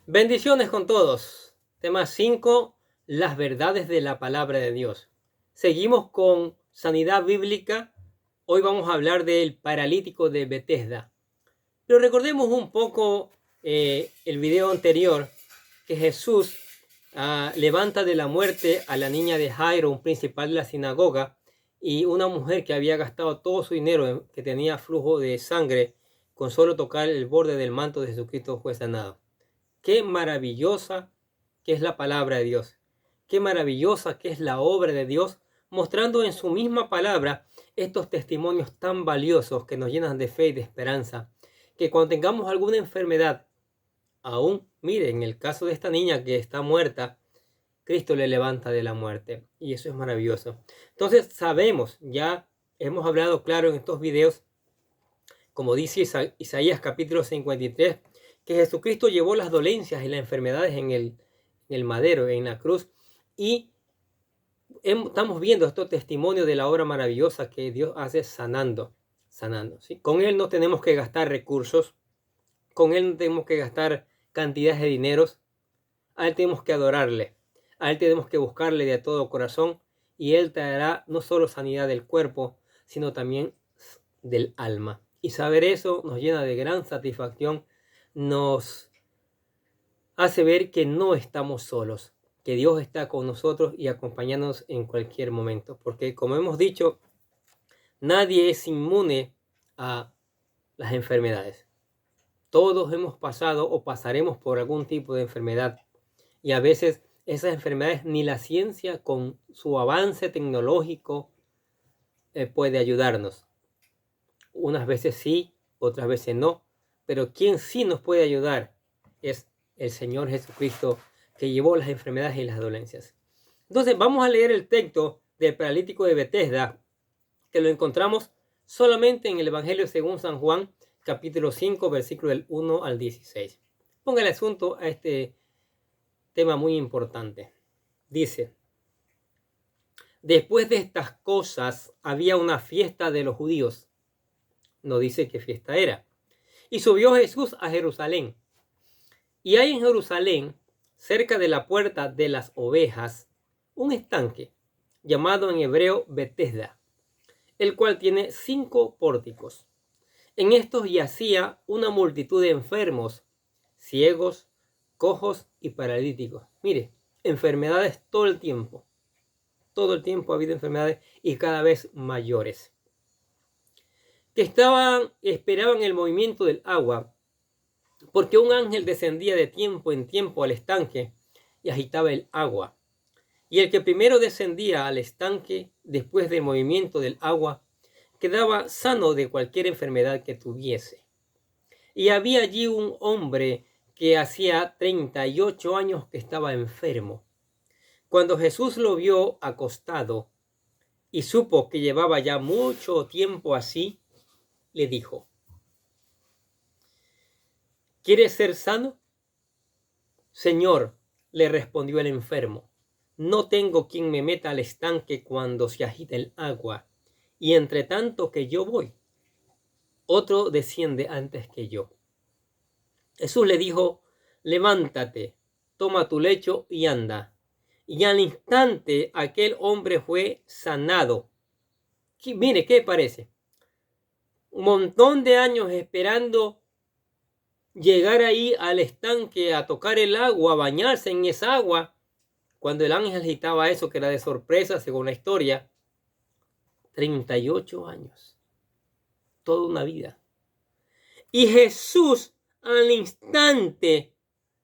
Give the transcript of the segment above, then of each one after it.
Bendiciones con todos. Tema 5, las verdades de la palabra de Dios. Seguimos con sanidad bíblica. Hoy vamos a hablar del paralítico de Betesda. Pero recordemos un poco el video anterior, que Jesús levanta de la muerte a la niña de Jairo, un principal de la sinagoga, y una mujer que había gastado todo su dinero, que tenía flujo de sangre, con solo tocar el borde del manto de Jesucristo fue sanado. Qué maravillosa que es la palabra de Dios. Qué maravillosa que es la obra de Dios, mostrando en su misma palabra estos testimonios tan valiosos que nos llenan de fe y de esperanza. Que cuando tengamos alguna enfermedad, aún, mire, en el caso de esta niña que está muerta, Cristo le levanta de la muerte. Y eso es maravilloso. Entonces sabemos, ya hemos hablado claro en estos videos, como dice Isaías capítulo 53, que Jesucristo llevó las dolencias y las enfermedades en el madero, en la cruz, y estamos viendo estos testimonios de la obra maravillosa que Dios hace sanando, ¿sí? Con Él no tenemos que gastar recursos, con Él no tenemos que gastar cantidades de dineros, a Él tenemos que adorarle, a Él tenemos que buscarle de todo corazón, y Él traerá no solo sanidad del cuerpo, sino también del alma. Y saber eso nos llena de gran satisfacción, nos hace ver que no estamos solos, que Dios está con nosotros y acompañándonos en cualquier momento. Porque como hemos dicho, nadie es inmune a las enfermedades. Todos hemos pasado o pasaremos por algún tipo de enfermedad. Y a veces esas enfermedades ni la ciencia con su avance tecnológico puede ayudarnos. Unas veces sí, otras veces no. Pero quien sí nos puede ayudar es el Señor Jesucristo, que llevó las enfermedades y las dolencias. Entonces vamos a leer el texto del paralítico de Betesda, que lo encontramos solamente en el Evangelio según San Juan, capítulo 5, versículo del 1 al 16. Ponga el asunto a este tema muy importante. Dice: después de estas cosas había una fiesta de los judíos. No dice qué fiesta era. Y subió Jesús a Jerusalén. Y hay en Jerusalén, cerca de la puerta de las ovejas, un estanque, llamado en hebreo Betesda, el cual tiene 5 pórticos. En estos yacía una multitud de enfermos, ciegos, cojos y paralíticos. Mire, enfermedades todo el tiempo ha habido enfermedades y cada vez mayores, que esperaban el movimiento del agua, porque un ángel descendía de tiempo en tiempo al estanque y agitaba el agua. Y el que primero descendía al estanque después del movimiento del agua quedaba sano de cualquier enfermedad que tuviese. Y había allí un hombre que hacía 38 años que estaba enfermo. Cuando Jesús lo vio acostado y supo que llevaba ya mucho tiempo así, le dijo: ¿quieres ser sano? Señor, le respondió el enfermo, no tengo quien me meta al estanque cuando se agita el agua, y entre tanto que yo voy, otro desciende antes que yo. Jesús le dijo: levántate, toma tu lecho y anda. Y al instante aquel hombre fue sanado. Mire, ¿qué parece? Un montón de años esperando llegar ahí al estanque, a tocar el agua, a bañarse en esa agua, cuando el ángel agitaba eso, que era de sorpresa según la historia. 38 años, toda una vida. Y Jesús al instante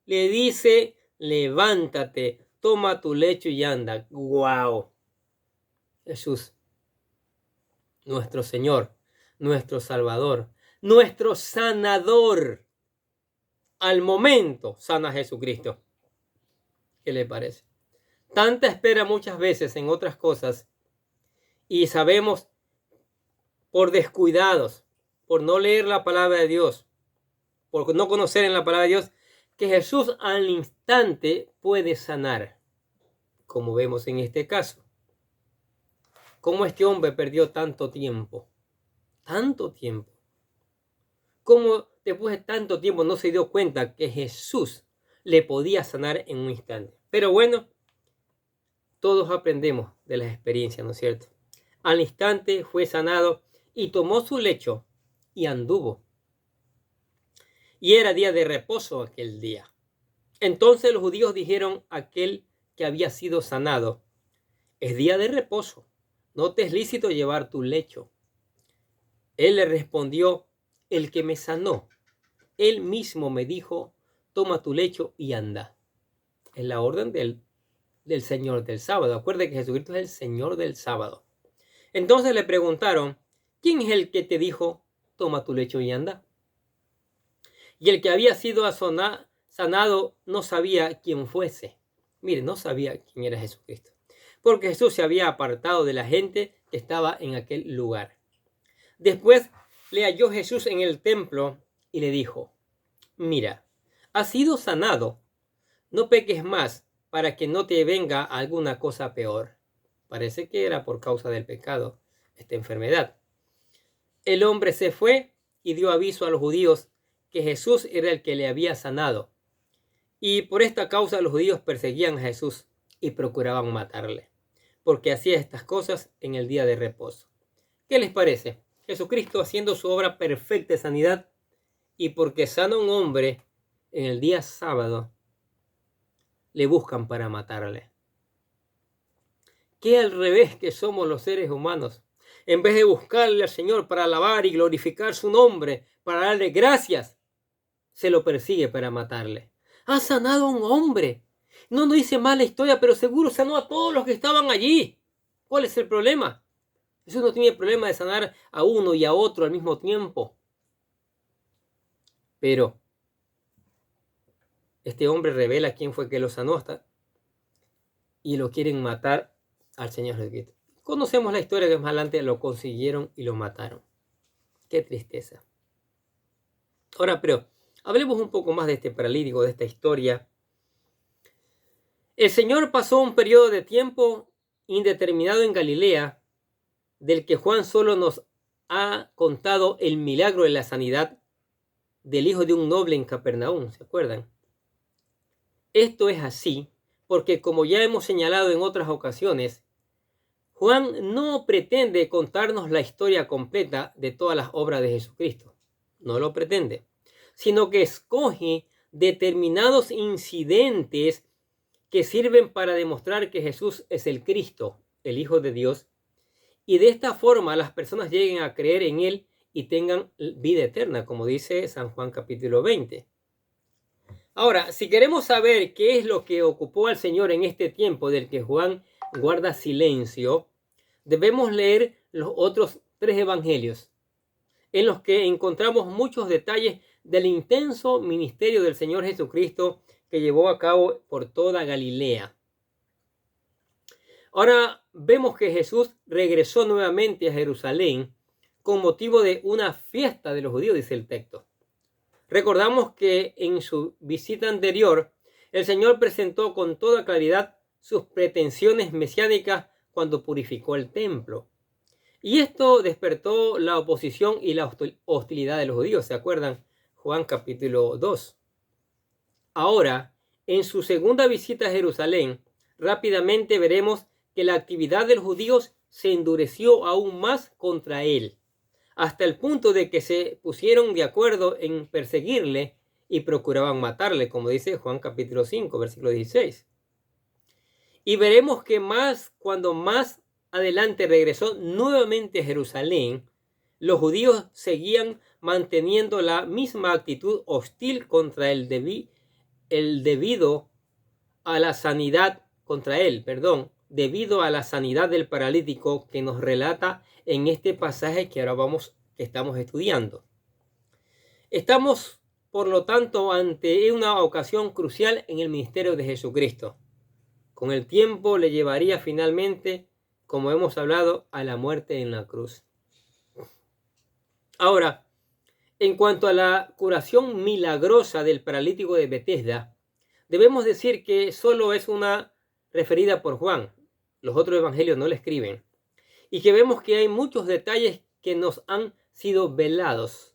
le dice: levántate, toma tu lecho y anda. ¡Wow! Jesús, nuestro Señor, nuestro Salvador, nuestro sanador, al momento sana a Jesucristo. ¿Qué le parece? Tanta espera muchas veces en otras cosas, y sabemos, por descuidados, por no leer la palabra de Dios, por no conocer en la palabra de Dios, que Jesús al instante puede sanar, como vemos en este caso. ¿Cómo este hombre perdió tanto tiempo? Tanto tiempo. ¿Cómo después de tanto tiempo no se dio cuenta que Jesús le podía sanar en un instante. Pero bueno, todos aprendemos de las experiencias, ¿no es cierto? Al instante fue sanado y tomó su lecho y anduvo. Y era día de reposo aquel día. Entonces los judíos dijeron a aquel que había sido sanado: es día de reposo, no te es lícito llevar tu lecho. Él le respondió: el que me sanó, él mismo me dijo: toma tu lecho y anda. Es la orden del Señor del sábado. Acuerde que Jesucristo es el Señor del sábado. Entonces le preguntaron: ¿quién es el que te dijo: toma tu lecho y anda? Y el que había sido sanado no sabía quién fuese. Mire, no sabía quién era Jesucristo, porque Jesús se había apartado de la gente que estaba en aquel lugar. Después le halló Jesús en el templo y le dijo: mira, has sido sanado, no peques más para que no te venga alguna cosa peor. Parece que era por causa del pecado, esta enfermedad. El hombre se fue y dio aviso a los judíos que Jesús era el que le había sanado. Y por esta causa los judíos perseguían a Jesús y procuraban matarle, porque hacía estas cosas en el día de reposo. ¿Qué les parece? Jesucristo haciendo su obra perfecta de sanidad, y porque sana a un hombre en el día sábado, le buscan para matarle. Qué al revés que somos los seres humanos. En vez de buscarle al Señor para alabar y glorificar su nombre, para darle gracias, se lo persigue para matarle. Ha sanado a un hombre. No nos dice más la historia, pero seguro sanó a todos los que estaban allí. ¿Cuál es el problema? Jesús no tiene problema de sanar a uno y a otro al mismo tiempo. Pero este hombre revela quién fue que lo sanó y lo quieren matar al Señor Jesucristo. Conocemos la historia que más adelante lo consiguieron y lo mataron. Qué tristeza. Ahora, pero hablemos un poco más de este paralítico, de esta historia. El Señor pasó un periodo de tiempo indeterminado en Galilea, del que Juan solo nos ha contado el milagro de la sanidad del hijo de un noble en Capernaum, ¿se acuerdan? Esto es así porque, como ya hemos señalado en otras ocasiones, Juan no pretende contarnos la historia completa de todas las obras de Jesucristo. No lo pretende, sino que escoge determinados incidentes que sirven para demostrar que Jesús es el Cristo, el Hijo de Dios, y de esta forma las personas lleguen a creer en Él y tengan vida eterna, como dice San Juan capítulo 20. Ahora, si queremos saber qué es lo que ocupó al Señor en este tiempo del que Juan guarda silencio, debemos leer los otros 3 evangelios, en los que encontramos muchos detalles del intenso ministerio del Señor Jesucristo que llevó a cabo por toda Galilea. Ahora vemos que Jesús regresó nuevamente a Jerusalén con motivo de una fiesta de los judíos, dice el texto. Recordamos que en su visita anterior, el Señor presentó con toda claridad sus pretensiones mesiánicas cuando purificó el templo. Y esto despertó la oposición y la hostilidad de los judíos, ¿se acuerdan? Juan capítulo 2. Ahora, en su segunda visita a Jerusalén, rápidamente veremos que la actividad de los judíos se endureció aún más contra él, hasta el punto de que se pusieron de acuerdo en perseguirle y procuraban matarle, como dice Juan capítulo 5, versículo 16. Y veremos que cuando más adelante regresó nuevamente a Jerusalén, los judíos seguían manteniendo la misma actitud hostil contra él debido a la sanidad del paralítico que nos relata en este pasaje que ahora estamos estudiando. Estamos, por lo tanto, ante una ocasión crucial en el ministerio de Jesucristo. Con el tiempo le llevaría finalmente, como hemos hablado, a la muerte en la cruz. Ahora, en cuanto a la curación milagrosa del paralítico de Betesda, debemos decir que solo es una referida por Juan. Los otros evangelios no la escriben. Y que vemos que hay muchos detalles que nos han sido velados.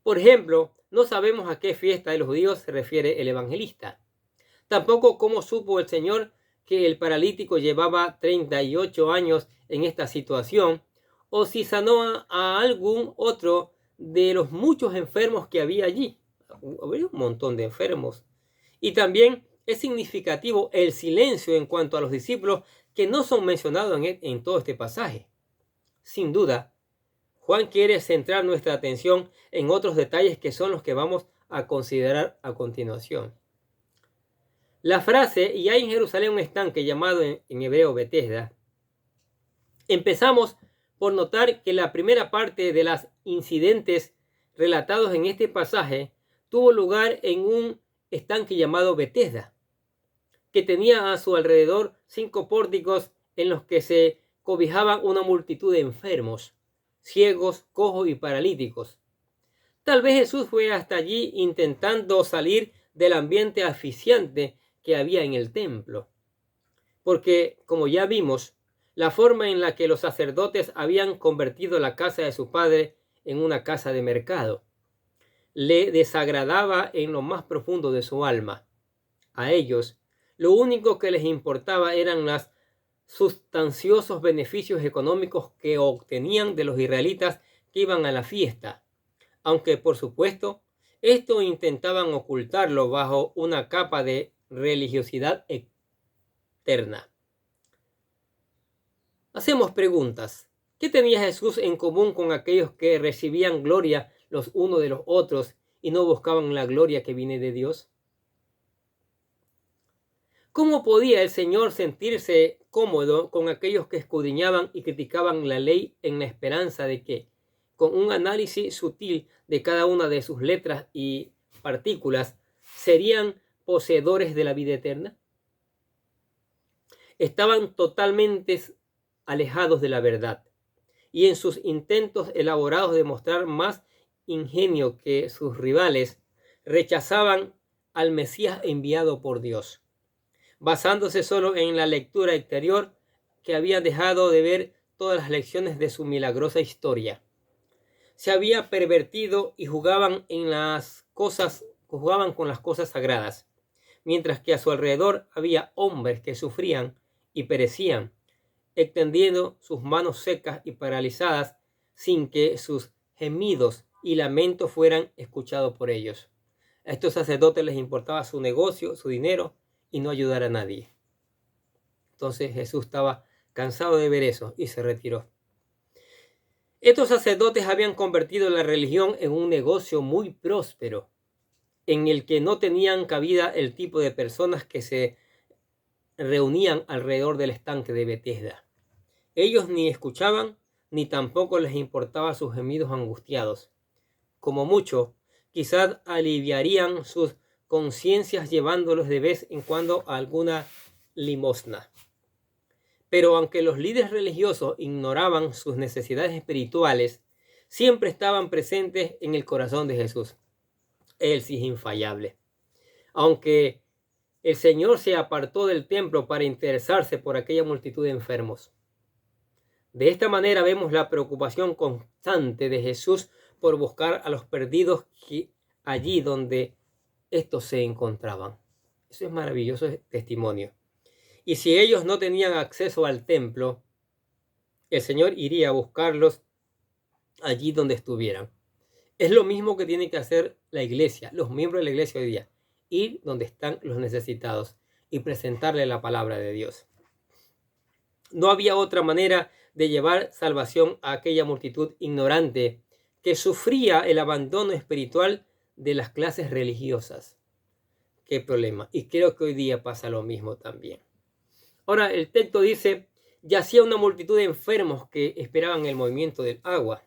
Por ejemplo, no sabemos a qué fiesta de los judíos se refiere el evangelista. Tampoco cómo supo el Señor que el paralítico llevaba 38 años en esta situación, o si sanó a algún otro de los muchos enfermos que había allí. Había un montón de enfermos. Y también es significativo el silencio en cuanto a los discípulos que no son mencionados en todo este pasaje. Sin duda, Juan quiere centrar nuestra atención en otros detalles que son los que vamos a considerar a continuación. La frase, y hay en Jerusalén un estanque llamado en hebreo Betesda, empezamos por notar que la primera parte de los incidentes relatados en este pasaje tuvo lugar en un estanque llamado Betesda, que tenía a su alrededor 5 pórticos en los que se cobijaban una multitud de enfermos, ciegos, cojos y paralíticos. Tal vez Jesús fue hasta allí intentando salir del ambiente asfixiante que había en el templo, porque, como ya vimos, la forma en la que los sacerdotes habían convertido la casa de su padre en una casa de mercado le desagradaba en lo más profundo de su alma. A ellos, lo único que les importaba eran los sustanciosos beneficios económicos que obtenían de los israelitas que iban a la fiesta, aunque por supuesto esto intentaban ocultarlo bajo una capa de religiosidad eterna. Hacemos preguntas. ¿Qué tenía Jesús en común con aquellos que recibían gloria los unos de los otros y no buscaban la gloria que viene de Dios? ¿Cómo podía el Señor sentirse cómodo con aquellos que escudriñaban y criticaban la ley en la esperanza de que, con un análisis sutil de cada una de sus letras y partículas, serían poseedores de la vida eterna? Estaban totalmente alejados de la verdad, y en sus intentos elaborados de mostrar más ingenio que sus rivales, rechazaban al Mesías enviado por Dios, basándose solo en la lectura exterior que había dejado de ver todas las lecciones de su milagrosa historia. Se había pervertido y jugaban con las cosas sagradas, mientras que a su alrededor había hombres que sufrían y perecían, extendiendo sus manos secas y paralizadas sin que sus gemidos y lamentos fueran escuchados por ellos. A estos sacerdotes les importaba su negocio, su dinero y no ayudar a nadie. Entonces Jesús estaba cansado de ver eso y se retiró. Estos sacerdotes habían convertido la religión en un negocio muy próspero, en el que no tenían cabida el tipo de personas que se reunían alrededor del estanque de Betesda. Ellos ni escuchaban, ni tampoco les importaba sus gemidos angustiados. Como mucho, quizás aliviarían sus conciencias llevándolos de vez en cuando a alguna limosna. Pero aunque los líderes religiosos ignoraban sus necesidades espirituales, siempre estaban presentes en el corazón de Jesús. Él sí es infallable. Aunque el Señor se apartó del templo para interesarse por aquella multitud de enfermos. De esta manera vemos la preocupación constante de Jesús por buscar a los perdidos allí donde estos se encontraban. Eso es maravilloso testimonio. Y si ellos no tenían acceso al templo, el Señor iría a buscarlos allí donde estuvieran. Es lo mismo que tiene que hacer la iglesia, los miembros de la iglesia hoy día. Ir donde están los necesitados y presentarle la palabra de Dios. No había otra manera de llevar salvación a aquella multitud ignorante que sufría el abandono espiritual de las clases religiosas. Qué problema. Y creo que hoy día pasa lo mismo también. Ahora el texto dice, yacía una multitud de enfermos que esperaban el movimiento del agua.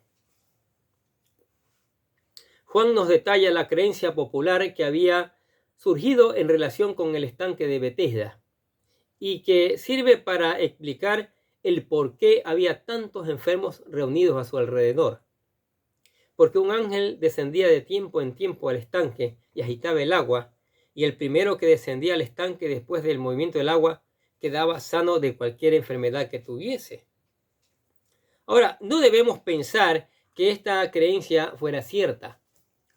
Juan nos detalla la creencia popular que había surgido en relación con el estanque de Betesda y que sirve para explicar el por qué había tantos enfermos reunidos a su alrededor. Porque un ángel descendía de tiempo en tiempo al estanque y agitaba el agua, y el primero que descendía al estanque después del movimiento del agua quedaba sano de cualquier enfermedad que tuviese. Ahora, no debemos pensar que esta creencia fuera cierta.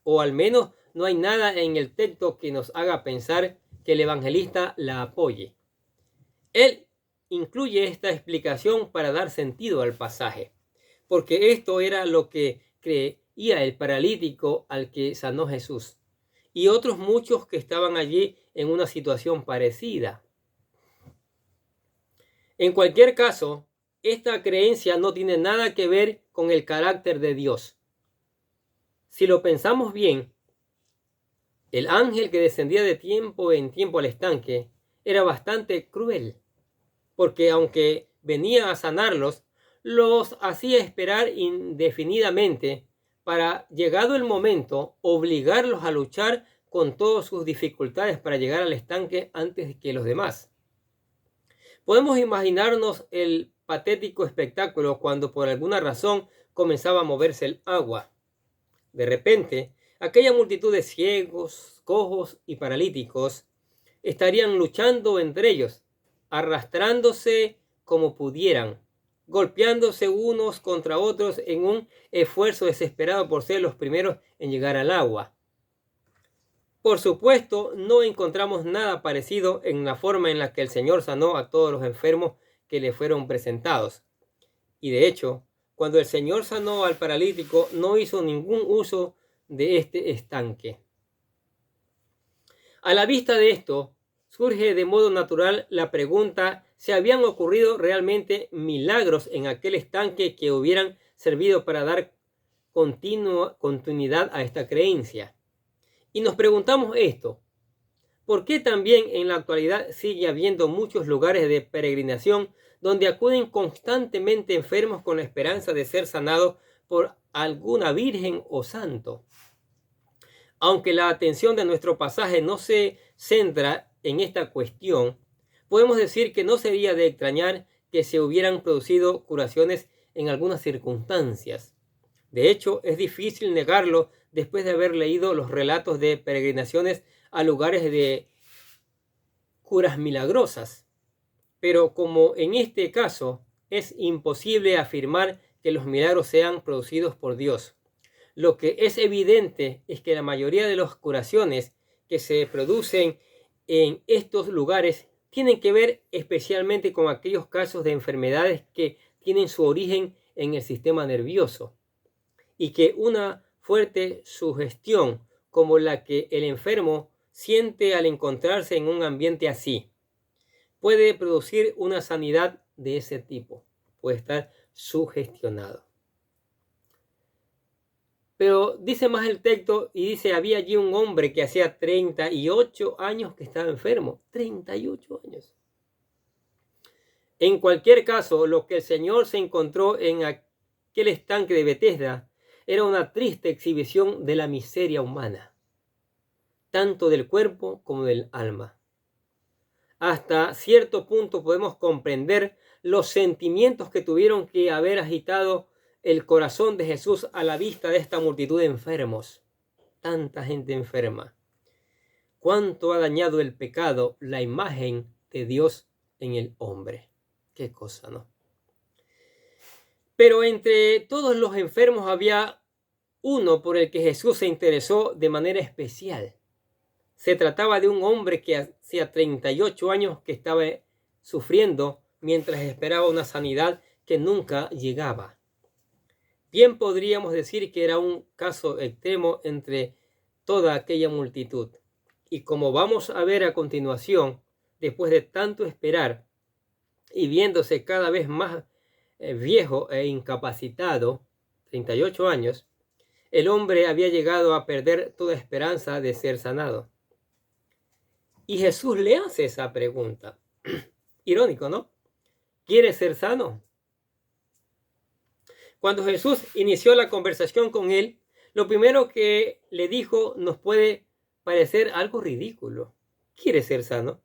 o al menos no hay nada en el texto que nos haga pensar que el evangelista la apoye. Él incluye esta explicación para dar sentido al pasaje, porque esto era lo que creía el paralítico al que sanó Jesús, y otros muchos que estaban allí en una situación parecida. En cualquier caso, esta creencia no tiene nada que ver con el carácter de Dios. Si lo pensamos bien, el ángel que descendía de tiempo en tiempo al estanque era bastante cruel, porque aunque venía a sanarlos, los hacía esperar indefinidamente para, llegado el momento, obligarlos a luchar con todas sus dificultades para llegar al estanque antes que los demás. Podemos imaginarnos el patético espectáculo cuando por alguna razón comenzaba a moverse el agua. De repente, aquella multitud de ciegos, cojos y paralíticos estarían luchando entre ellos, arrastrándose como pudieran, golpeándose unos contra otros en un esfuerzo desesperado por ser los primeros en llegar al agua. Por supuesto, no encontramos nada parecido en la forma en la que el Señor sanó a todos los enfermos que le fueron presentados. Y de hecho, cuando el Señor sanó al paralítico, no hizo ningún uso de este estanque. A la vista de esto, surge de modo natural la pregunta si habían ocurrido realmente milagros en aquel estanque que hubieran servido para dar continuidad a esta creencia. Y nos preguntamos esto: ¿por qué también en la actualidad sigue habiendo muchos lugares de peregrinación donde acuden constantemente enfermos con la esperanza de ser sanados por alguna virgen o santo? Aunque la atención de nuestro pasaje no se centra en esta cuestión, podemos decir que no sería de extrañar que se hubieran producido curaciones en algunas circunstancias. De hecho, es difícil negarlo después de haber leído los relatos de peregrinaciones a lugares de curas milagrosas. Pero como en este caso, es imposible afirmar que los milagros sean producidos por Dios. Lo que es evidente es que la mayoría de las curaciones que se producen en estos lugares tienen que ver especialmente con aquellos casos de enfermedades que tienen su origen en el sistema nervioso, y que una fuerte sugestión como la que el enfermo siente al encontrarse en un ambiente así puede producir una sanidad de ese tipo. Puede estar sugestionado. Pero dice más el texto y dice: había allí un hombre que hacía 38 años que estaba enfermo. 38 años. En cualquier caso, lo que el Señor se encontró en aquel estanque de Betesda era una triste exhibición de la miseria humana, tanto del cuerpo como del alma. Hasta cierto punto podemos comprender los sentimientos que tuvieron que haber agitado el corazón de Jesús a la vista de esta multitud de enfermos. Tanta gente enferma. Cuánto ha dañado el pecado la imagen de Dios en el hombre. Qué cosa, ¿no? Pero entre todos los enfermos había uno por el que Jesús se interesó de manera especial. Se trataba de un hombre que hacía 38 años que estaba sufriendo mientras esperaba una sanidad que nunca llegaba. Bien podríamos decir que era un caso extremo entre toda aquella multitud. Y como vamos a ver a continuación, después de tanto esperar y viéndose cada vez más viejo e incapacitado, 38 años, el hombre había llegado a perder toda esperanza de ser sanado. Y Jesús le hace esa pregunta. Irónico, ¿no? ¿Quieres ser sano? Cuando Jesús inició la conversación con él, lo primero que le dijo nos puede parecer algo ridículo. ¿Quieres ser sano?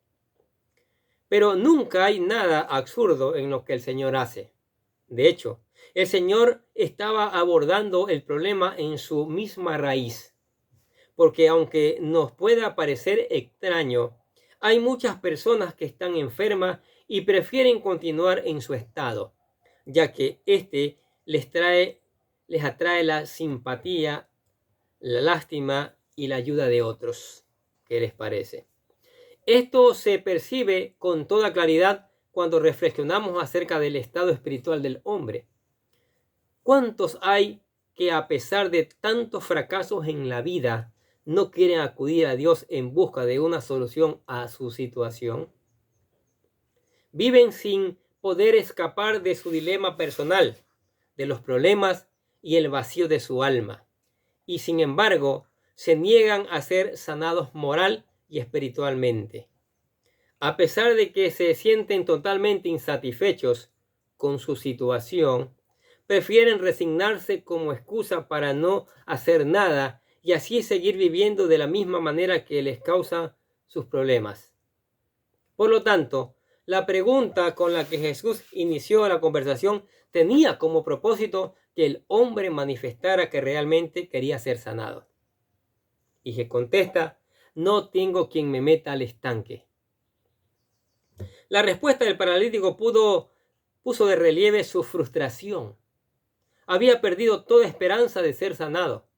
Pero nunca hay nada absurdo en lo que el Señor hace. De hecho, el Señor estaba abordando el problema en su misma raíz. Porque aunque nos pueda parecer extraño, hay muchas personas que están enfermas y prefieren continuar en su estado, ya que les atrae la simpatía la lástima y la ayuda de otros. ¿Qué les parece? Esto se percibe con toda claridad cuando reflexionamos acerca del estado espiritual del hombre. ¿Cuántos hay que, a pesar de tantos fracasos en la vida, no quieren acudir a Dios en busca de una solución a su situación? Viven sin poder escapar de su dilema personal, de los problemas y el vacío de su alma, y sin embargo se niegan a ser sanados moral y espiritualmente. A pesar de que se sienten totalmente insatisfechos con su situación, prefieren resignarse como excusa para no hacer nada y así seguir viviendo de la misma manera que les causa sus problemas. Por lo tanto, la pregunta con la que Jesús inició la conversación tenía como propósito que el hombre manifestara que realmente quería ser sanado. Y se contesta: no tengo quien me meta al estanque. La respuesta del paralítico puso de relieve su frustración. Había perdido toda esperanza de ser sanado,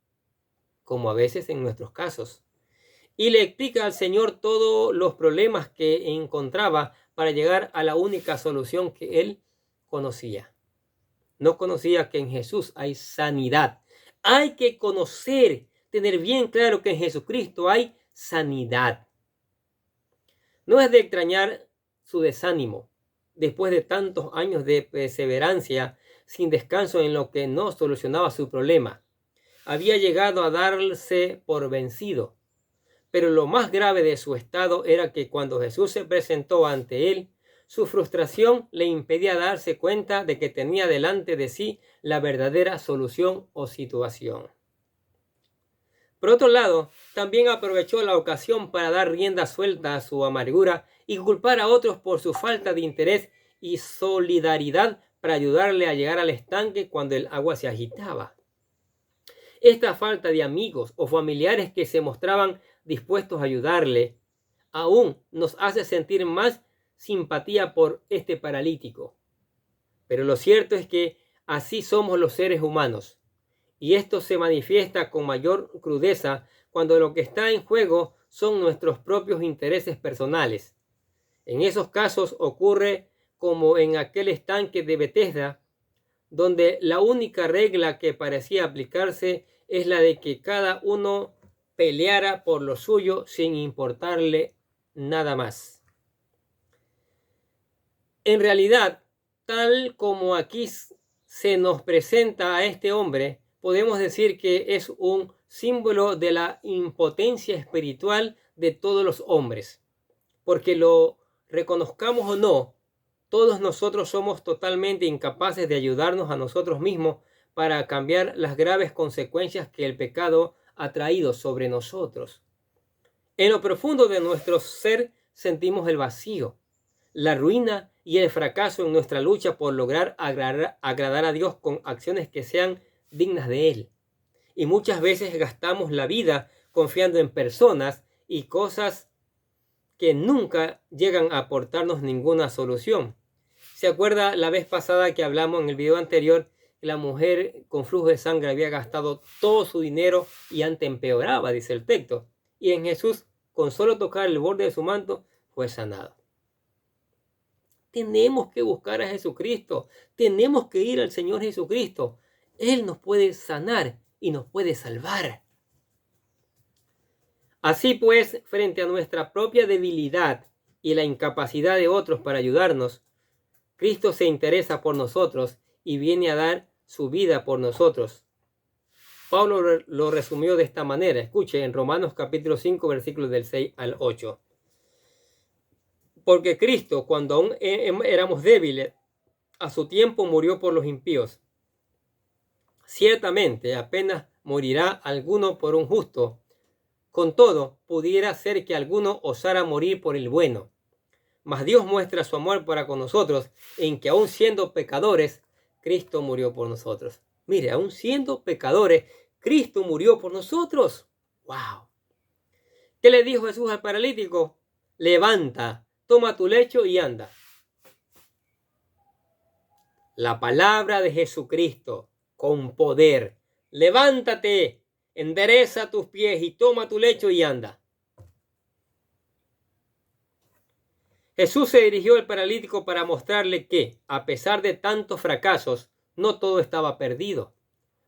como a veces en nuestros casos, y le explica al Señor todos los problemas que encontraba para llegar a la única solución que él conocía. No conocía que en Jesús hay sanidad. Hay que conocer, tener bien claro que en Jesucristo hay sanidad. No es de extrañar su desánimo después de tantos años de perseverancia sin descanso en lo que no solucionaba su problema. Había llegado a darse por vencido. Pero lo más grave de su estado era que cuando Jesús se presentó ante él, su frustración le impedía darse cuenta de que tenía delante de sí la verdadera solución o situación. Por otro lado, también aprovechó la ocasión para dar rienda suelta a su amargura y culpar a otros por su falta de interés y solidaridad para ayudarle a llegar al estanque cuando el agua se agitaba. Esta falta de amigos o familiares que se mostraban dispuestos a ayudarle, aún nos hace sentir más simpatía por este paralítico. Pero lo cierto es que así somos los seres humanos, y esto se manifiesta con mayor crudeza cuando lo que está en juego son nuestros propios intereses personales. En esos casos ocurre como en aquel estanque de Betesda, donde la única regla que parecía aplicarse es la de que cada uno peleara por lo suyo sin importarle nada más. En realidad, tal como aquí se nos presenta a este hombre, podemos decir que es un símbolo de la impotencia espiritual de todos los hombres, porque lo reconozcamos o no, todos nosotros somos totalmente incapaces de ayudarnos a nosotros mismos para cambiar las graves consecuencias que el pecado ha traído sobre nosotros. En lo profundo de nuestro ser sentimos el vacío, la ruina y el fracaso en nuestra lucha por lograr agradar a Dios con acciones que sean dignas de Él. Y muchas veces gastamos la vida confiando en personas y cosas que nunca llegan a aportarnos ninguna solución. ¿Se acuerda la vez pasada que hablamos en el video anterior? La mujer con flujo de sangre había gastado todo su dinero y antes empeoraba, dice el texto. Y en Jesús, con solo tocar el borde de su manto, fue sanado. Tenemos que buscar a Jesucristo. Tenemos que ir al Señor Jesucristo. Él nos puede sanar y nos puede salvar. Así pues, frente a nuestra propia debilidad y la incapacidad de otros para ayudarnos, Cristo se interesa por nosotros y viene a dar su vida por nosotros. Pablo lo resumió de esta manera. Escuche en Romanos capítulo 5, versículos del 6 al 8. Porque Cristo, cuando aún éramos débiles, a su tiempo murió por los impíos. Ciertamente, apenas morirá alguno por un justo. Con todo, pudiera ser que alguno osara morir por el bueno. Mas Dios muestra su amor para con nosotros en que aun siendo pecadores, Cristo murió por nosotros. Mire, aun siendo pecadores, Cristo murió por nosotros. ¡Wow! ¿Qué le dijo Jesús al paralítico? Levanta, toma tu lecho y anda. La palabra de Jesucristo con poder. Levántate endereza tus pies y toma tu lecho y anda. Jesús se dirigió al paralítico para mostrarle que, a pesar de tantos fracasos, no todo estaba perdido,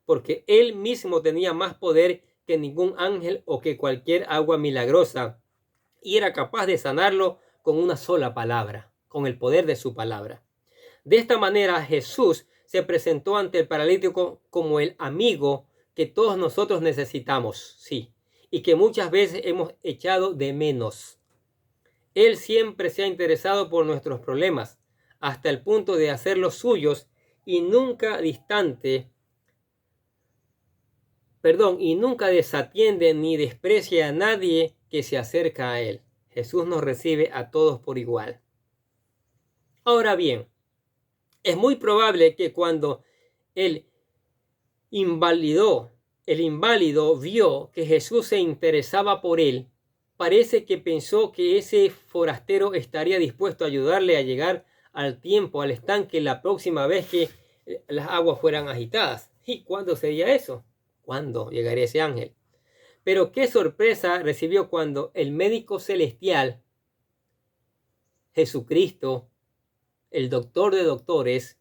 porque él mismo tenía más poder que ningún ángel o que cualquier agua milagrosa, y era capaz de sanarlo con una sola palabra, con el poder de su palabra. De esta manera, Jesús se presentó ante el paralítico como el amigo que todos nosotros necesitamos, sí, y que muchas veces hemos echado de menos. Él siempre se ha interesado por nuestros problemas, hasta el punto de hacerlos suyos y nunca desatiende ni desprecia a nadie que se acerca a él. Jesús nos recibe a todos por igual. Ahora bien, es muy probable que cuando el inválido vio que Jesús se interesaba por él, parece que pensó que ese forastero estaría dispuesto a ayudarle a llegar al estanque, la próxima vez que las aguas fueran agitadas. ¿Y cuándo sería eso? ¿Cuándo llegaría ese ángel? Pero qué sorpresa recibió cuando el médico celestial, Jesucristo, el doctor de doctores,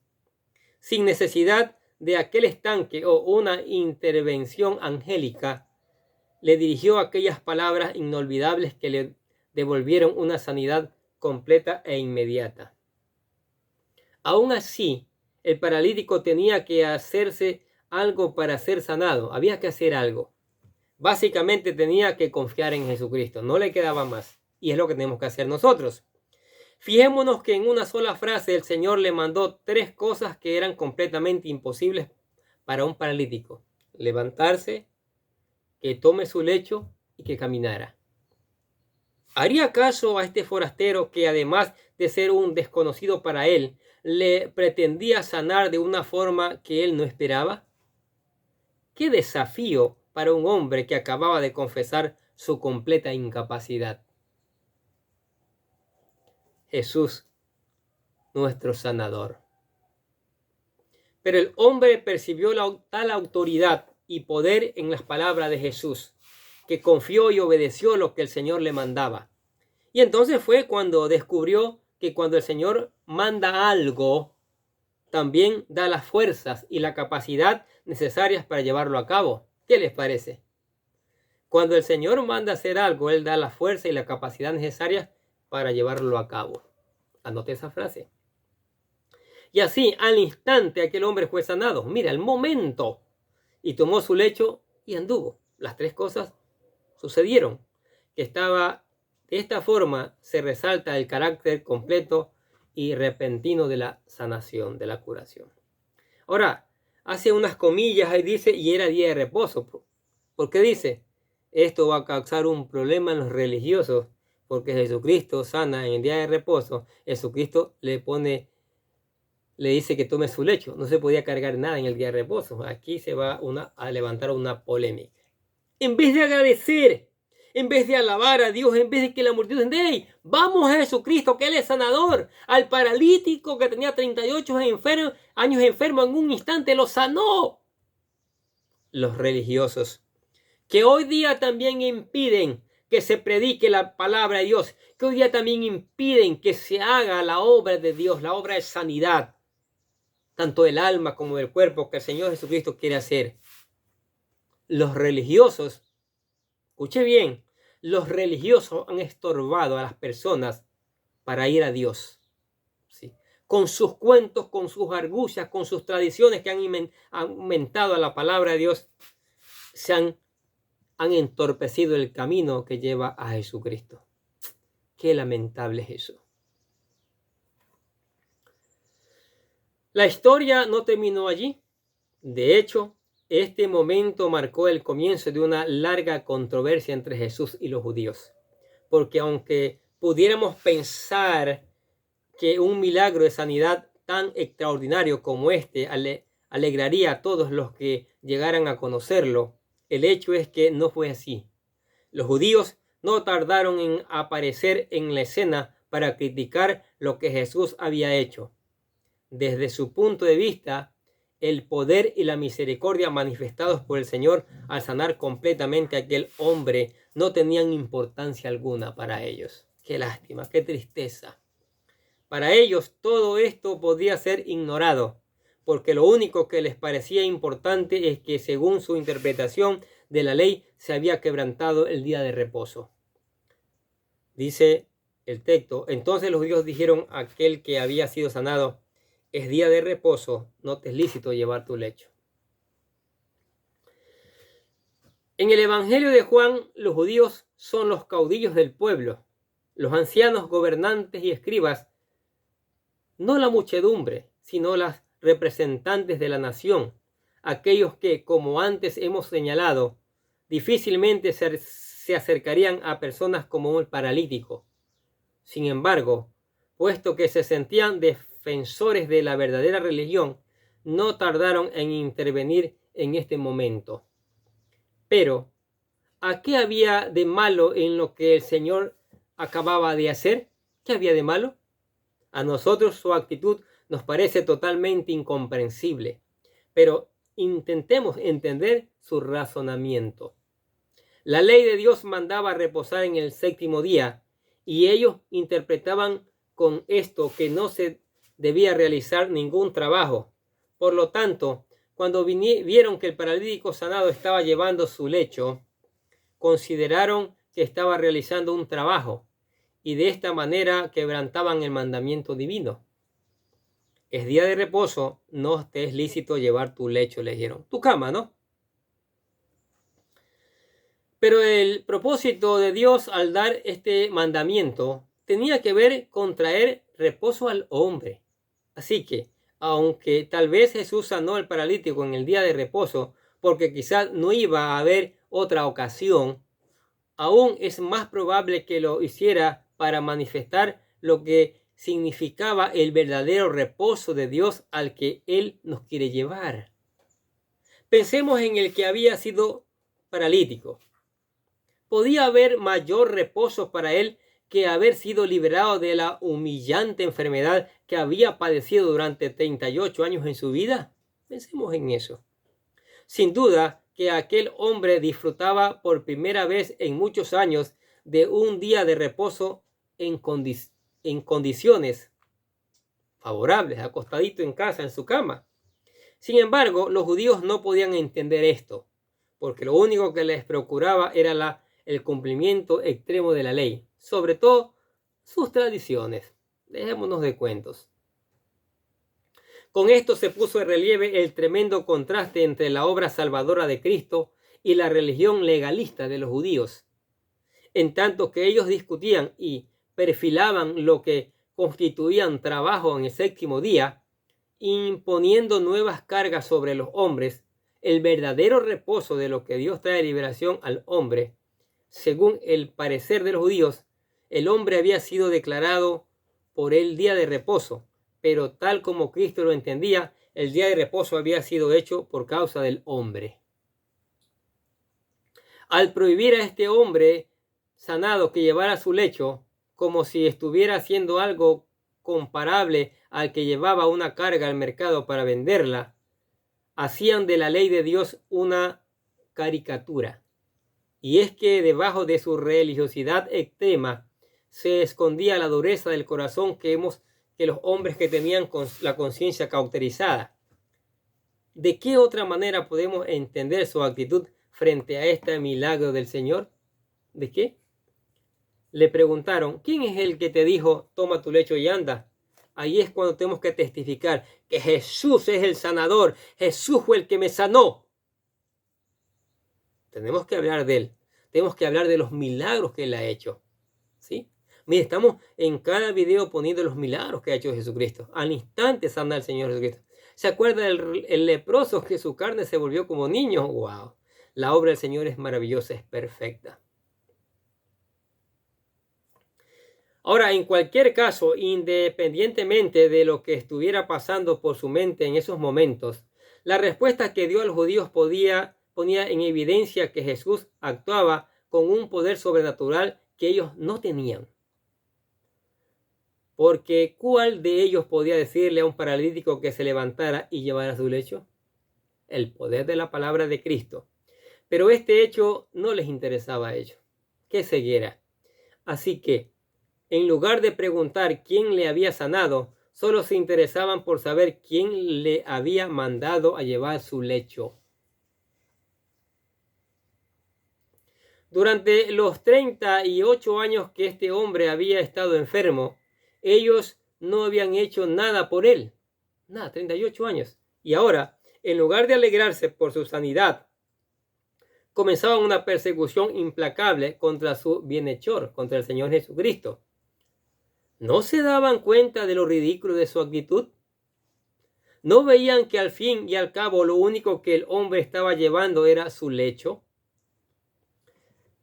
sin necesidad de aquel estanque o una intervención angélica, le dirigió aquellas palabras inolvidables que le devolvieron una sanidad completa e inmediata. Aún así, el paralítico tenía que hacerse algo para ser sanado. Había que hacer algo. Básicamente tenía que confiar en Jesucristo. No le quedaba más. Y es lo que tenemos que hacer nosotros. Fijémonos que en una sola frase el Señor le mandó 3 cosas que eran completamente imposibles para un paralítico: levantarse, que tome su lecho y que caminara. ¿Haría caso a este forastero que, además de ser un desconocido para él, le pretendía sanar de una forma que él no esperaba? ¡Qué desafío para un hombre que acababa de confesar su completa incapacidad! Jesús, nuestro sanador. Pero el hombre percibió tal autoridad y poder en las palabras de Jesús, que confió y obedeció lo que el Señor le mandaba. Y entonces fue cuando descubrió que cuando el Señor manda algo, también da las fuerzas y la capacidad necesarias para llevarlo a cabo. ¿Qué les parece? Cuando el Señor manda hacer algo, Él da la fuerza y la capacidad necesarias para llevarlo a cabo. Anote esa frase. Y así, al instante, aquel hombre fue sanado. Mira, al momento. Y tomó su lecho y anduvo. Las 3 cosas sucedieron. De esta forma se resalta el carácter completo y repentino de la sanación, de la curación. Ahora, hace unas comillas y dice, y era día de reposo. ¿Por qué dice? Esto va a causar un problema en los religiosos, porque Jesucristo sana en el día de reposo. Jesucristo le dice que tome su lecho. No se podía cargar nada en el día de reposo. Aquí se va a levantar una polémica. En vez de agradecer, en vez de alabar a Dios, en vez de que la multitud diga, hey, vamos a Jesucristo, que Él es sanador, al paralítico que tenía 38 años enfermo, en un instante lo sanó. Los religiosos, que hoy día también impiden que se predique la palabra de Dios, que hoy día también impiden que se haga la obra de Dios, la obra de sanidad, tanto del alma como del cuerpo, que el Señor Jesucristo quiere hacer. Los religiosos, escuche bien, los religiosos han estorbado a las personas para ir a Dios. ¿Sí? Con sus cuentos, con sus argucias, con sus tradiciones que han aumentado a la palabra de Dios, han entorpecido el camino que lleva a Jesucristo. Qué lamentable es eso. La historia no terminó allí. De hecho, este momento marcó el comienzo de una larga controversia entre Jesús y los judíos. Porque aunque pudiéramos pensar que un milagro de sanidad tan extraordinario como este alegraría a todos los que llegaran a conocerlo, el hecho es que no fue así. Los judíos no tardaron en aparecer en la escena para criticar lo que Jesús había hecho. Desde su punto de vista, el poder y la misericordia manifestados por el Señor al sanar completamente a aquel hombre no tenían importancia alguna para ellos. Qué lástima, qué tristeza. Para ellos todo esto podía ser ignorado, porque lo único que les parecía importante es que según su interpretación de la ley se había quebrantado el día de reposo. Dice el texto, entonces los judíos dijeron a aquel que había sido sanado, es día de reposo, no te es lícito llevar tu lecho. En el Evangelio de Juan, los judíos son los caudillos del pueblo, los ancianos, gobernantes y escribas, no la muchedumbre, sino las representantes de la nación, aquellos que, como antes hemos señalado, difícilmente se acercarían a personas como un paralítico. Sin embargo, puesto que se sentían defensores de la verdadera religión, no tardaron en intervenir en este momento. Pero, ¿a qué había de malo en lo que el Señor acababa de hacer? ¿Qué había de malo? A nosotros su actitud nos parece totalmente incomprensible, pero intentemos entender su razonamiento. La ley de Dios mandaba reposar en el séptimo día, y ellos interpretaban con esto que no se debía realizar ningún trabajo. Por lo tanto, cuando vieron que el paralítico sanado estaba llevando su lecho, consideraron que estaba realizando un trabajo, y de esta manera quebrantaban el mandamiento divino. Es día de reposo, no te es lícito llevar tu lecho, le dijeron. Tu cama, ¿no? Pero el propósito de Dios al dar este mandamiento tenía que ver con traer reposo al hombre. Así que, aunque tal vez Jesús sanó al paralítico en el día de reposo, porque quizás no iba a haber otra ocasión, aún es más probable que lo hiciera para manifestar lo que significaba el verdadero reposo de Dios al que Él nos quiere llevar. Pensemos en el que había sido paralítico. ¿Podía haber mayor reposo para él que haber sido liberado de la humillante enfermedad que había padecido durante 38 años en su vida? Pensemos en eso. Sin duda que aquel hombre disfrutaba por primera vez en muchos años de un día de reposo en condiciones favorables, acostadito en casa, en su cama. Sin embargo, los judíos no podían entender esto, porque lo único que les procuraba era el cumplimiento extremo de la ley, sobre todo sus tradiciones. Dejémonos de cuentos. Con esto se puso en relieve el tremendo contraste entre la obra salvadora de Cristo y la religión legalista de los judíos. En tanto que ellos discutían y perfilaban lo que constituían trabajo en el séptimo día, imponiendo nuevas cargas sobre los hombres, el verdadero reposo de lo que Dios trae liberación al hombre. Según el parecer de los judíos, el hombre había sido declarado por el día de reposo, pero tal como Cristo lo entendía, el día de reposo había sido hecho por causa del hombre. Al prohibir a este hombre sanado que llevara su lecho, como si estuviera haciendo algo comparable al que llevaba una carga al mercado para venderla, hacían de la ley de Dios una caricatura. Y es que debajo de su religiosidad extrema se escondía la dureza del corazón que los hombres que tenían la conciencia cauterizada. ¿De qué otra manera podemos entender su actitud frente a este milagro del Señor? ¿De qué? Le preguntaron, ¿quién es el que te dijo, toma tu lecho y anda? Ahí es cuando tenemos que testificar que Jesús es el sanador. Jesús fue el que me sanó. Tenemos que hablar de él. Tenemos que hablar de los milagros que él ha hecho. ¿Sí? Mire, estamos en cada video poniendo los milagros que ha hecho Jesucristo. Al instante sana el Señor Jesucristo. ¿Se acuerda el leproso que su carne se volvió como niño? ¡Wow! La obra del Señor es maravillosa, es perfecta. Ahora, en cualquier caso, independientemente de lo que estuviera pasando por su mente en esos momentos, la respuesta que dio a los judíos ponía en evidencia que Jesús actuaba con un poder sobrenatural que ellos no tenían. Porque ¿cuál de ellos podía decirle a un paralítico que se levantara y llevara su lecho? el poder de la palabra de Cristo. Pero este hecho no les interesaba a ellos. ¡Qué ceguera! Así que, en lugar de preguntar quién le había sanado, solo se interesaban por saber quién le había mandado a llevar su lecho. Durante los 38 años que este hombre había estado enfermo, ellos no habían hecho nada por él. Nada, 38 años. Y ahora, en lugar de alegrarse por su sanidad, comenzaban una persecución implacable contra su bienhechor, contra el Señor Jesucristo. ¿No se daban cuenta de lo ridículo de su actitud? ¿No veían que al fin y al cabo lo único que el hombre estaba llevando era su lecho?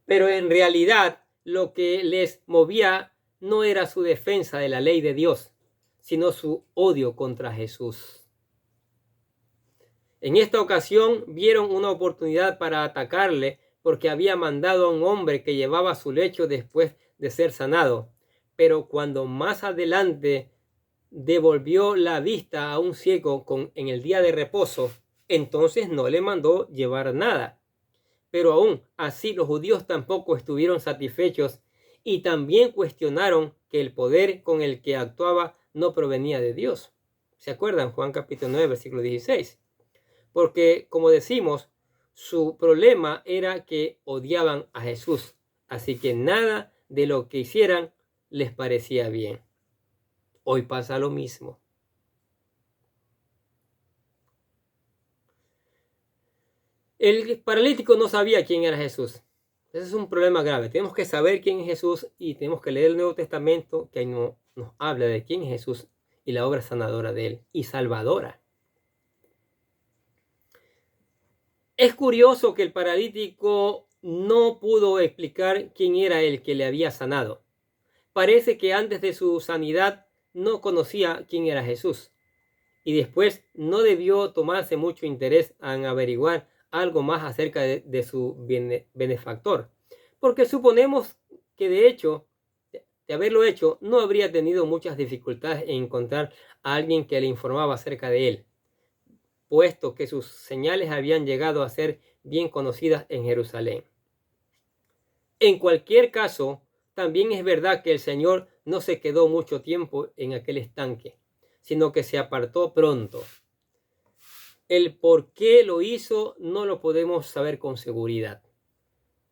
Pero en realidad lo que les movía no era su defensa de la ley de Dios, sino su odio contra Jesús. En esta ocasión vieron una oportunidad para atacarle porque había mandado a un hombre que llevaba su lecho después de ser sanado. Pero cuando más adelante devolvió la vista a un ciego en el día de reposo, entonces no le mandó llevar nada. Pero aún así los judíos tampoco estuvieron satisfechos y también cuestionaron que el poder con el que actuaba no provenía de Dios. ¿Se acuerdan? Juan capítulo 9, versículo 16. Porque, como decimos, su problema era que odiaban a Jesús. Así que nada de lo que hicieran les parecía bien. Hoy pasa lo mismo. El paralítico no sabía quién era Jesús. Ese es un problema grave. Tenemos que saber quién es Jesús y tenemos que leer el Nuevo Testamento que nos habla de quién es Jesús y la obra sanadora de él y salvadora. Es curioso que el paralítico no pudo explicar quién era el que le había sanado. Parece que antes de su sanidad no conocía quién era Jesús y después no debió tomarse mucho interés en averiguar algo más acerca de su benefactor, porque suponemos que de hecho, de haberlo hecho, no habría tenido muchas dificultades en encontrar a alguien que le informaba acerca de él, puesto que sus señales habían llegado a ser bien conocidas en Jerusalén. En cualquier caso, también es verdad que el Señor no se quedó mucho tiempo en aquel estanque, sino que se apartó pronto. El por qué lo hizo no lo podemos saber con seguridad.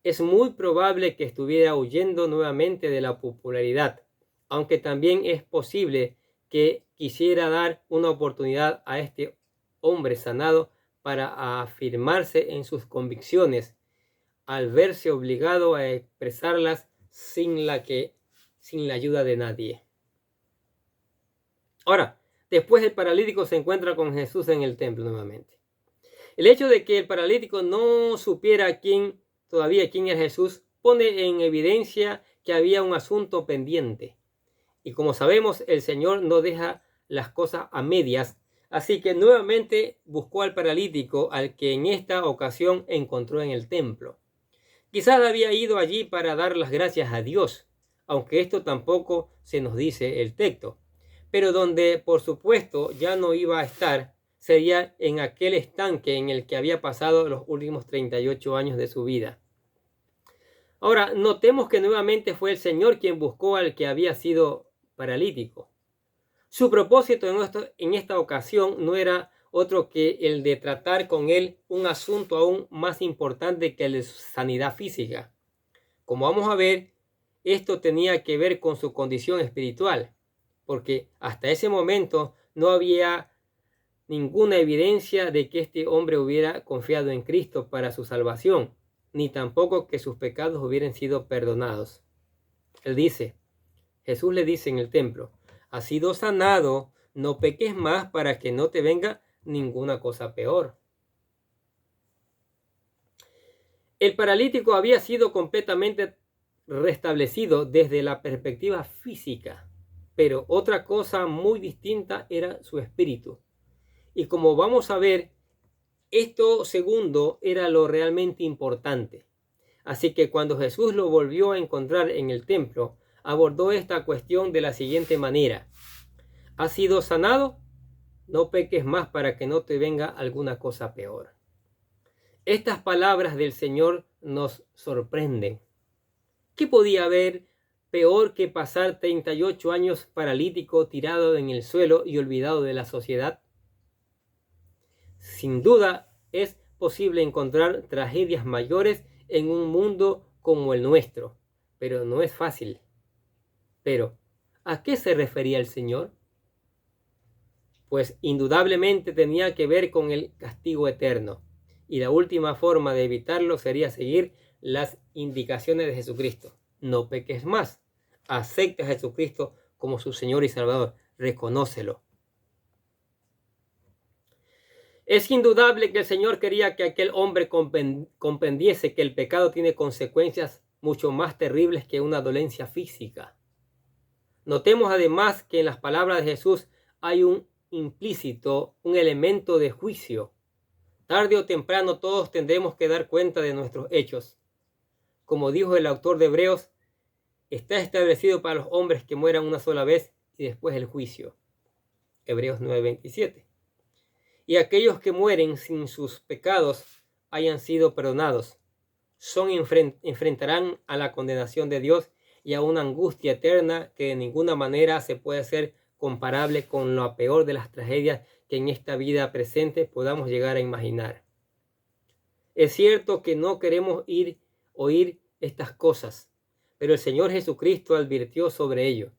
Es muy probable que estuviera huyendo nuevamente de la popularidad, aunque también es posible que quisiera dar una oportunidad a este hombre sanado para afirmarse en sus convicciones al verse obligado a expresarlas sin la ayuda de nadie. Ahora, después el paralítico se encuentra con Jesús en el templo nuevamente. El hecho de que el paralítico no supiera todavía quién era Jesús pone en evidencia que había un asunto pendiente. Y como sabemos, el Señor no deja las cosas a medias, así que nuevamente buscó al paralítico, al que en esta ocasión encontró en el templo. Quizás había ido allí para dar las gracias a Dios, aunque esto tampoco se nos dice el texto. Pero donde, por supuesto, ya no iba a estar, sería en aquel estanque en el que había pasado los últimos 38 años de su vida. Ahora, notemos que nuevamente fue el Señor quien buscó al que había sido paralítico. Su propósito en esta ocasión no era otro que el de tratar con él un asunto aún más importante que el de su sanidad física. Como vamos a ver, esto tenía que ver con su condición espiritual, porque hasta ese momento no había ninguna evidencia de que este hombre hubiera confiado en Cristo para su salvación, ni tampoco que sus pecados hubieran sido perdonados. Jesús le dice en el templo: has sido sanado, no peques más para que no te venga ninguna cosa peor. El paralítico había sido completamente restablecido desde la perspectiva física, pero otra cosa muy distinta era su espíritu. Y como vamos a ver, esto segundo era lo realmente importante. Así que cuando Jesús lo volvió a encontrar en el templo, abordó esta cuestión de la siguiente manera: ¿has sido sanado? No peques más para que no te venga alguna cosa peor. Estas palabras del Señor nos sorprenden. ¿Qué podía haber peor que pasar 38 años paralítico, tirado en el suelo y olvidado de la sociedad? Sin duda es posible encontrar tragedias mayores en un mundo como el nuestro, pero no es fácil. Pero, ¿a qué se refería el Señor? Pues indudablemente tenía que ver con el castigo eterno, y la última forma de evitarlo sería seguir las indicaciones de Jesucristo. No peques más. Acepta a Jesucristo como su Señor y Salvador. Reconócelo. Es indudable que el Señor quería que aquel hombre comprendiese que el pecado tiene consecuencias mucho más terribles que una dolencia física. Notemos además que en las palabras de Jesús hay un implícito, un elemento de juicio. Tarde o temprano todos tendremos que dar cuenta de nuestros hechos. Como dijo el autor de Hebreos, está establecido para los hombres que mueran una sola vez y después el juicio. Hebreos 9:27. Y aquellos que mueren sin sus pecados hayan sido perdonados, enfrentarán a la condenación de Dios y a una angustia eterna que de ninguna manera se puede hacer comparable con lo peor de las tragedias que en esta vida presente podamos llegar a imaginar. Es cierto que no queremos oír estas cosas, pero el Señor Jesucristo advirtió sobre ello.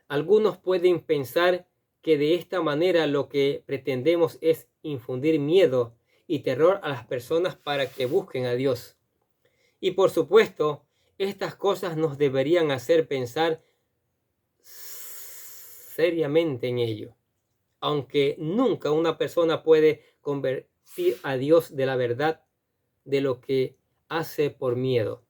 Algunos pueden pensar que de esta manera lo que pretendemos es infundir miedo y terror a las personas para que busquen a Dios. Y por supuesto, estas cosas nos deberían hacer pensar seriamente en ello, aunque nunca una persona puede convertir a Dios de la verdad de lo que hace por miedo.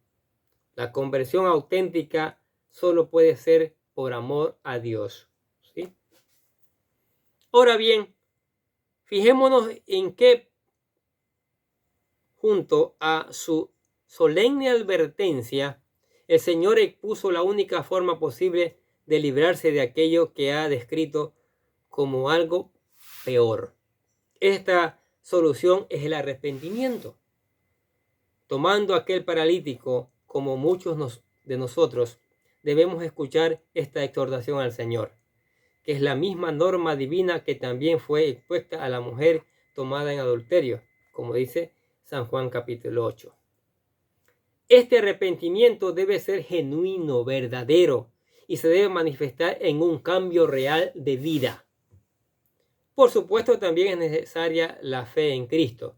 La conversión auténtica solo puede ser por amor a Dios. ¿Sí? Ahora bien, fijémonos en que junto a su solemne advertencia, el Señor expuso la única forma posible de librarse de aquello que ha descrito como algo peor. Esta solución es el arrepentimiento. Tomando aquel paralítico, como muchos de nosotros, debemos escuchar esta exhortación al Señor, que es la misma norma divina que también fue expuesta a la mujer tomada en adulterio, como dice San Juan capítulo 8. Este arrepentimiento debe ser genuino, verdadero, y se debe manifestar en un cambio real de vida. Por supuesto, también es necesaria la fe en Cristo.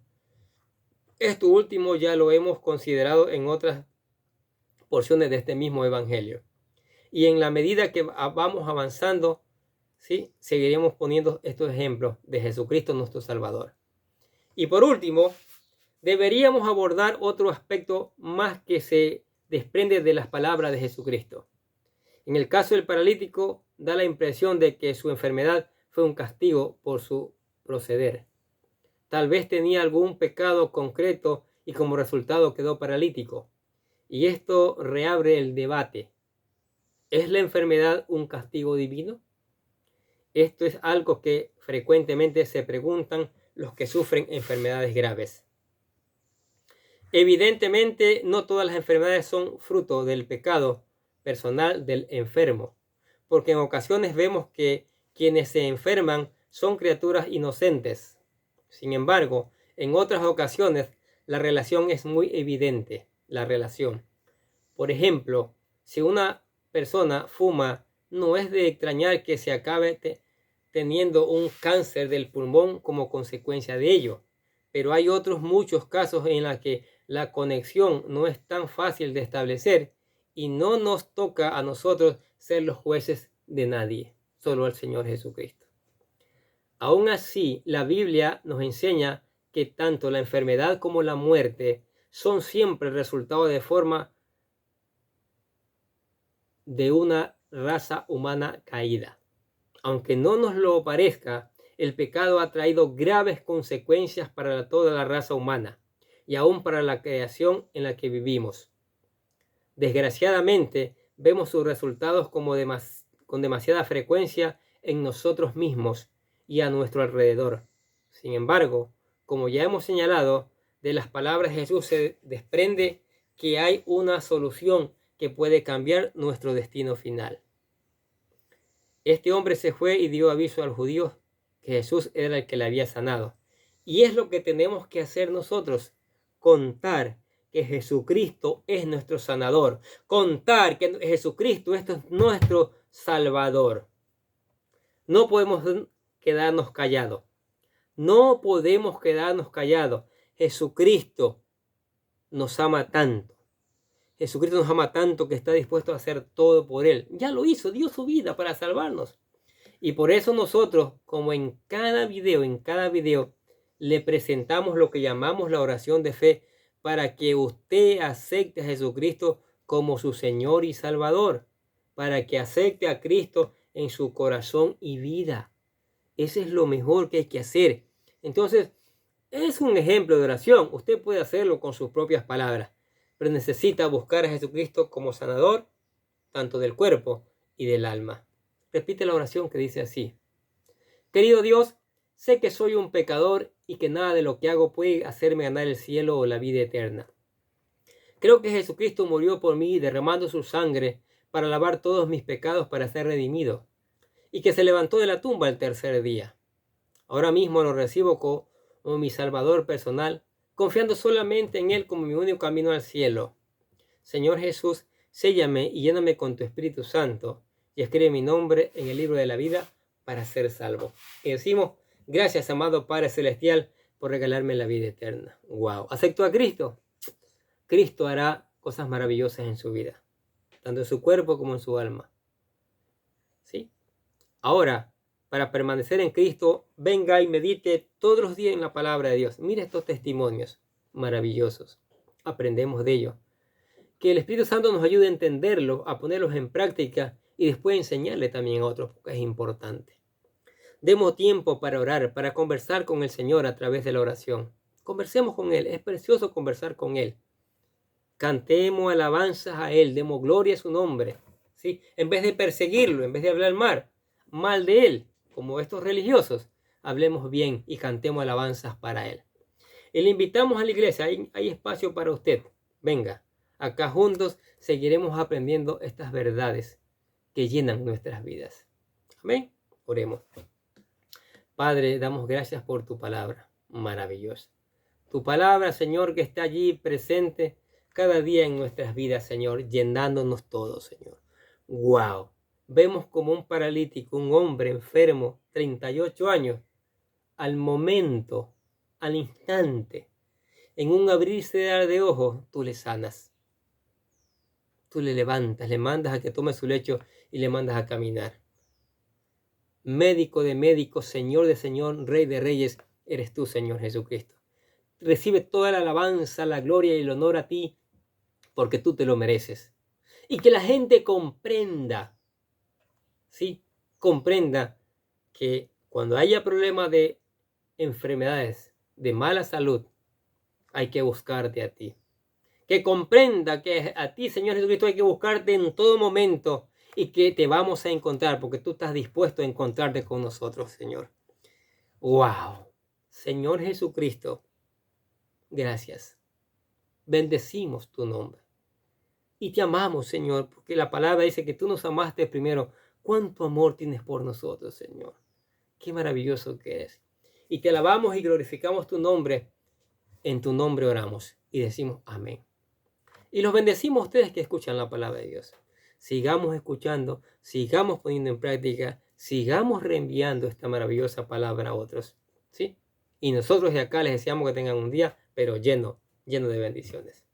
Esto último ya lo hemos considerado en otras porciones de este mismo evangelio. Y en la medida que vamos avanzando, ¿sí?, seguiremos poniendo estos ejemplos de Jesucristo nuestro Salvador. Y por último, deberíamos abordar otro aspecto más que se desprende de las palabras de Jesucristo. En el caso del paralítico, da la impresión de que su enfermedad fue un castigo por su proceder. Tal vez tenía algún pecado concreto y como resultado quedó paralítico. Y esto reabre el debate. ¿Es la enfermedad un castigo divino? Esto es algo que frecuentemente se preguntan los que sufren enfermedades graves. Evidentemente, no todas las enfermedades son fruto del pecado personal del enfermo, porque en ocasiones vemos que quienes se enferman son criaturas inocentes. Sin embargo, en otras ocasiones la relación es muy evidente, la relación. Por ejemplo, si una persona fuma, no es de extrañar que se acabe teniendo un cáncer del pulmón como consecuencia de ello. Pero hay otros muchos casos en los que la conexión no es tan fácil de establecer y no nos toca a nosotros ser los jueces de nadie, solo al Señor Jesucristo. Aún así, la Biblia nos enseña que tanto la enfermedad como la muerte son siempre el resultado de forma de una raza humana caída. Aunque no nos lo parezca, el pecado ha traído graves consecuencias para toda la raza humana y aún para la creación en la que vivimos. Desgraciadamente, vemos sus resultados con demasiada frecuencia en nosotros mismos y a nuestro alrededor. Sin embargo, como ya hemos señalado, de las palabras de Jesús se desprende que hay una solución que puede cambiar nuestro destino final. Este hombre se fue y dio aviso a los judíos que Jesús era el que le había sanado. Y es lo que tenemos que hacer nosotros, contar que Jesucristo es nuestro sanador, contar que Jesucristo es nuestro Salvador. No podemos quedarnos callados. No podemos quedarnos callados. Jesucristo nos ama tanto. Jesucristo nos ama tanto que está dispuesto a hacer todo por Él. Ya lo hizo, dio su vida para salvarnos. Y por eso nosotros, como en cada video, le presentamos lo que llamamos la oración de fe para que usted acepte a Jesucristo como su Señor y Salvador, para que acepte a Cristo en su corazón y vida. Eso es lo mejor que hay que hacer. Entonces, es un ejemplo de oración. Usted puede hacerlo con sus propias palabras, pero necesita buscar a Jesucristo como sanador, tanto del cuerpo y del alma. Repite la oración que dice así: querido Dios, sé que soy un pecador y que nada de lo que hago puede hacerme ganar el cielo o la vida eterna. Creo que Jesucristo murió por mí derramando su sangre para lavar todos mis pecados para ser redimido, y que se levantó de la tumba el tercer día. Ahora mismo lo recibo como mi Salvador personal, confiando solamente en Él como mi único camino al cielo. Señor Jesús, séllame y lléname con tu Espíritu Santo y escribe mi nombre en el libro de la vida para ser salvo. Y decimos: gracias, amado Padre Celestial, por regalarme la vida eterna. ¡Wow! ¿Aceptó a Cristo? Cristo hará cosas maravillosas en su vida, tanto en su cuerpo como en su alma. ¿Sí? Ahora, para permanecer en Cristo, venga y medite todos los días en la palabra de Dios. Mire estos testimonios maravillosos. Aprendemos de ellos. Que el Espíritu Santo nos ayude a entenderlos, a ponerlos en práctica y después enseñarle también a otros, porque es importante. Demos tiempo para orar, para conversar con el Señor a través de la oración. Conversemos con Él, es precioso conversar con Él. Cantemos alabanzas a Él, demos gloria a su nombre. ¿Sí? En vez de perseguirlo, en vez de hablar mal de Él, como estos religiosos, hablemos bien y cantemos alabanzas para Él. Y le invitamos a la iglesia, hay espacio para usted. Venga, acá juntos seguiremos aprendiendo estas verdades que llenan nuestras vidas. Amén. Oremos. Padre, damos gracias por tu palabra maravillosa. Tu palabra, Señor, que está allí presente cada día en nuestras vidas, Señor, llenándonos todo, Señor. ¡Wow! Vemos como un paralítico, un hombre enfermo, 38 años, al momento, al instante, en un abrirse de ojos, tú le sanas. Tú le levantas, le mandas a que tome su lecho y le mandas a caminar. Médico de médicos, Señor de señor, Rey de reyes, eres tú, Señor Jesucristo. Recibe toda la alabanza, la gloria y el honor a ti, porque tú te lo mereces. Y que la gente comprenda, sí, comprenda que cuando haya problemas de enfermedades, de mala salud, hay que buscarte a ti. Que comprenda que a ti, Señor Jesucristo, hay que buscarte en todo momento y que te vamos a encontrar porque tú estás dispuesto a encontrarte con nosotros, Señor. ¡Wow! Señor Jesucristo, gracias. Bendecimos tu nombre. Y te amamos, Señor, porque la palabra dice que tú nos amaste primero. ¿Cuánto amor tienes por nosotros, Señor? Qué maravilloso que eres. Y te alabamos y glorificamos tu nombre. En tu nombre oramos y decimos amén. Y los bendecimos a ustedes que escuchan la palabra de Dios. Sigamos escuchando, sigamos poniendo en práctica, sigamos reenviando esta maravillosa palabra a otros. ¿Sí? Y nosotros de acá les deseamos que tengan un día, pero lleno de bendiciones.